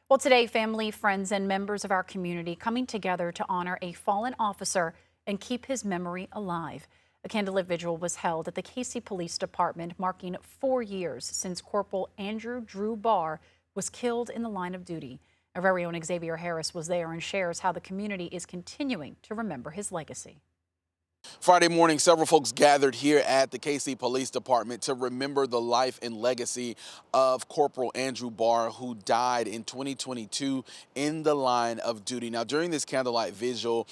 Well, today, family, friends, and members of our community coming together to honor a fallen officer and keep his memory alive. A candlelit vigil was held at the Cayce Police Department, marking 4 years since Corporal Andrew Drew Barr was killed in the line of duty. Our very own Xavier Harris was there and shares how the community is continuing to remember his legacy. Friday morning, several folks gathered here at the Cayce Police Department to remember the life and legacy of Corporal Andrew Barr, who died in 2022 in the line of duty. Now, during this candlelight vigil,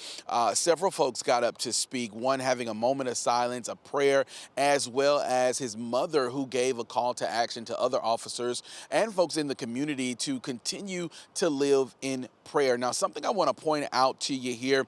several folks got up to speak, one having a moment of silence, a prayer, as well as his mother, who gave a call to action to other officers and folks in the community to continue to live in prayer. Now, something I want to point out to you here,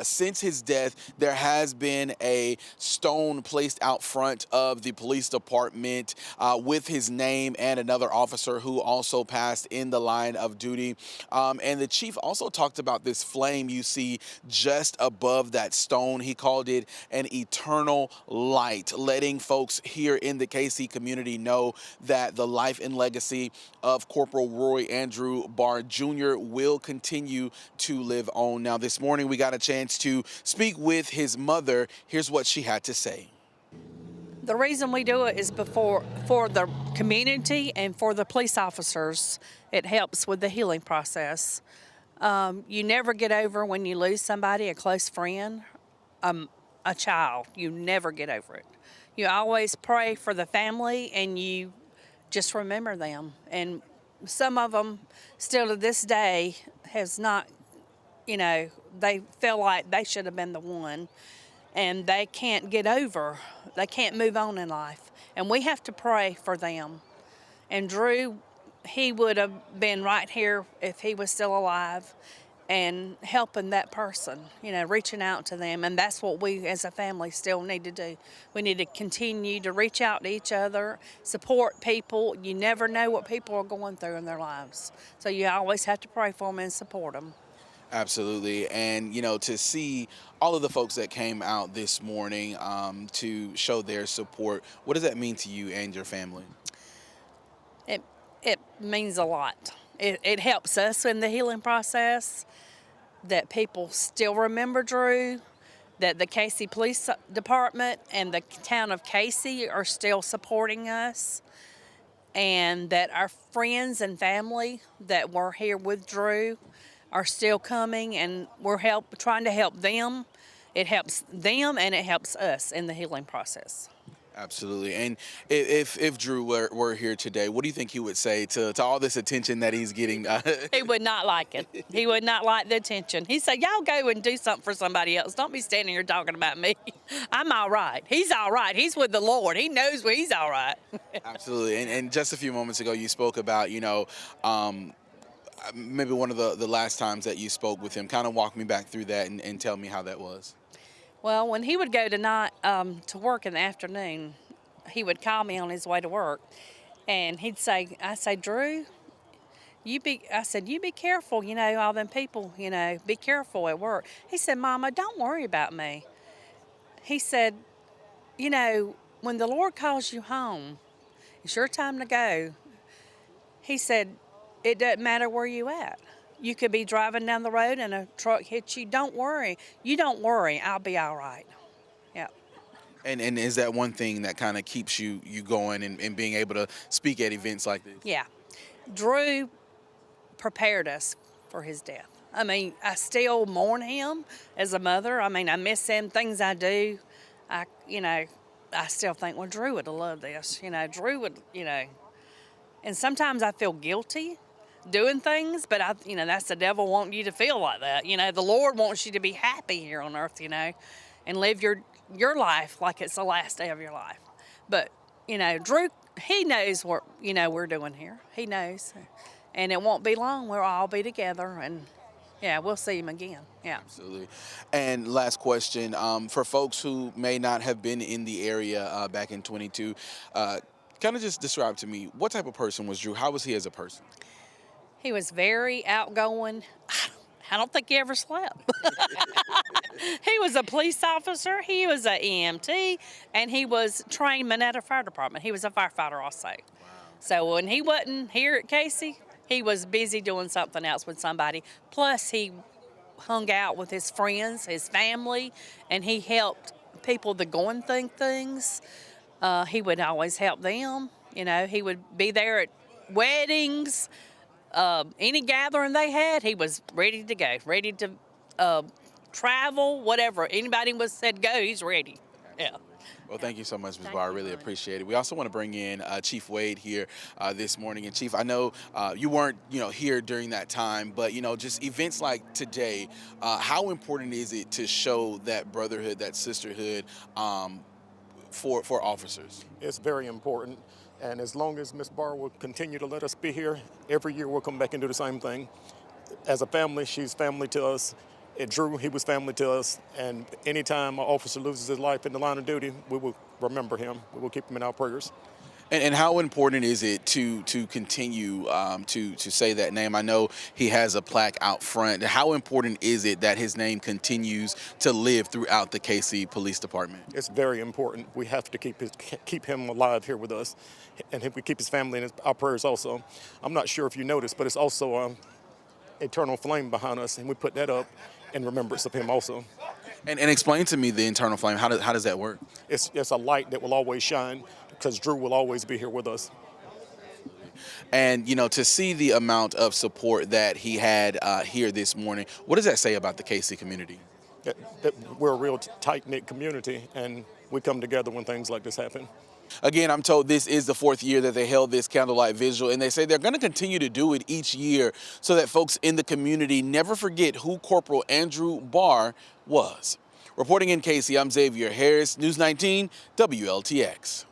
since his death, there has been a stone placed out front of the police department with his name and another officer who also passed in the line of duty. And the chief also talked about this flame you see just above that stone. He called it an eternal light, letting folks here in the Cayce community know that the life and legacy of Corporal Roy Andrew Barr Jr. will continue to live on. Now, this morning we got a chance to speak with his mother. Here's what she had to say. The reason we do it is for the community and for the police officers. It helps with the healing process. You never get over when you lose somebody, a close friend, a child. You never get over it. You always pray for the family and you just remember them. And some of them still to this day has not, they feel like they should have been the one. And they can't get over, they can't move on in life. And we have to pray for them. And Drew, he would have been right here if he was still alive and helping that person, reaching out to them. And that's what we as a family still need to do. We need to continue to reach out to each other, support people. You never know what people are going through in their lives. So you always have to pray for them and support them. Absolutely. And, to see all of the folks that came out this morning to show their support, what does that mean to you and your family? It means a lot. It helps us in the healing process, that people still remember Drew, that the Cayce Police Department and the town of Cayce are still supporting us, and that our friends and family that were here with Drew are still coming, and we're trying to help them. It helps them and it helps us in the healing process. Absolutely. And if Drew were here today, what do you think he would say to all this attention that he's getting? He would not like it. He would not like the attention. He said, y'all go and do something for somebody else. Don't be standing here talking about me. I'm all right. He's all right. He's with the Lord. He knows where he's all right. Absolutely. And just a few moments ago, you spoke about, maybe one of the last times that you spoke with him. Kind of walk me back through that and tell me how that was. Well, when he would go to work in the afternoon, he would call me on his way to work, and I say, Drew, you be careful, all them people, be careful at work. He said, Mama, don't worry about me. He said, when the Lord calls you home, it's your time to go. He said, it doesn't matter where you at. You could be driving down the road and a truck hits you. Don't worry. You don't worry. I'll be all right. Yeah. And is that one thing that kind of keeps you going and being able to speak at events like this? Yeah. Drew prepared us for his death. I mean, I still mourn him as a mother. I mean, I miss him, things I do. I still think, well, Drew would have loved this. Drew would, and sometimes I feel guilty doing things, but that's the devil wanting you to feel like that. The Lord wants you to be happy here on earth, and live your life like it's the last day of your life. But Drew, he knows what we're doing here. He knows, and it won't be long. We'll all be together, and yeah, we'll see him again. Yeah, absolutely. And last question, for folks who may not have been in the area back in 22, kind of just describe to me, what type of person was Drew? How was he as a person? He was very outgoing. I don't think he ever slept. He was a police officer, he was an EMT, and he was trained at a fire department. He was a firefighter also. Wow. So when he wasn't here at Cayce, he was busy doing something else with somebody. Plus, he hung out with his friends, his family, and he helped people that going through things. He would always help them. You know, he would be there at weddings, any gathering they had. He was ready to go, ready to travel, whatever. Anybody was said go, he's ready. Yeah. Well, thank you so much, Ms. Barr. I really appreciate it. We also want to bring in Chief Wade here this morning. And Chief, I know you weren't, here during that time, but just events like today, how important is it to show that brotherhood, that sisterhood, for officers? It's very important. And as long as Ms. Barr will continue to let us be here, every year we'll come back and do the same thing. As a family, she's family to us. And Drew, he was family to us. And anytime an officer loses his life in the line of duty, we will remember him. We will keep him in our prayers. And how important is it to continue to say that name? I know he has a plaque out front. How important is it that his name continues to live throughout the Cayce Police Department? It's very important. We have to keep him alive here with us, and we keep his family in our prayers also. I'm not sure if you noticed, but it's also eternal flame behind us, and we put that up in remembrance of him also. And explain to me the internal flame. How does that work? It's a light that will always shine, because Drew will always be here with us. And, to see the amount of support that he had here this morning, what does that say about the Cayce community? That we're a real tight-knit community, and we come together when things like this happen. Again, I'm told this is the 4th year that they held this candlelight vigil, and they say they're going to continue to do it each year so that folks in the community never forget who Corporal Andrew Barr was. Reporting in Cayce, I'm Xavier Harris, News 19, WLTX.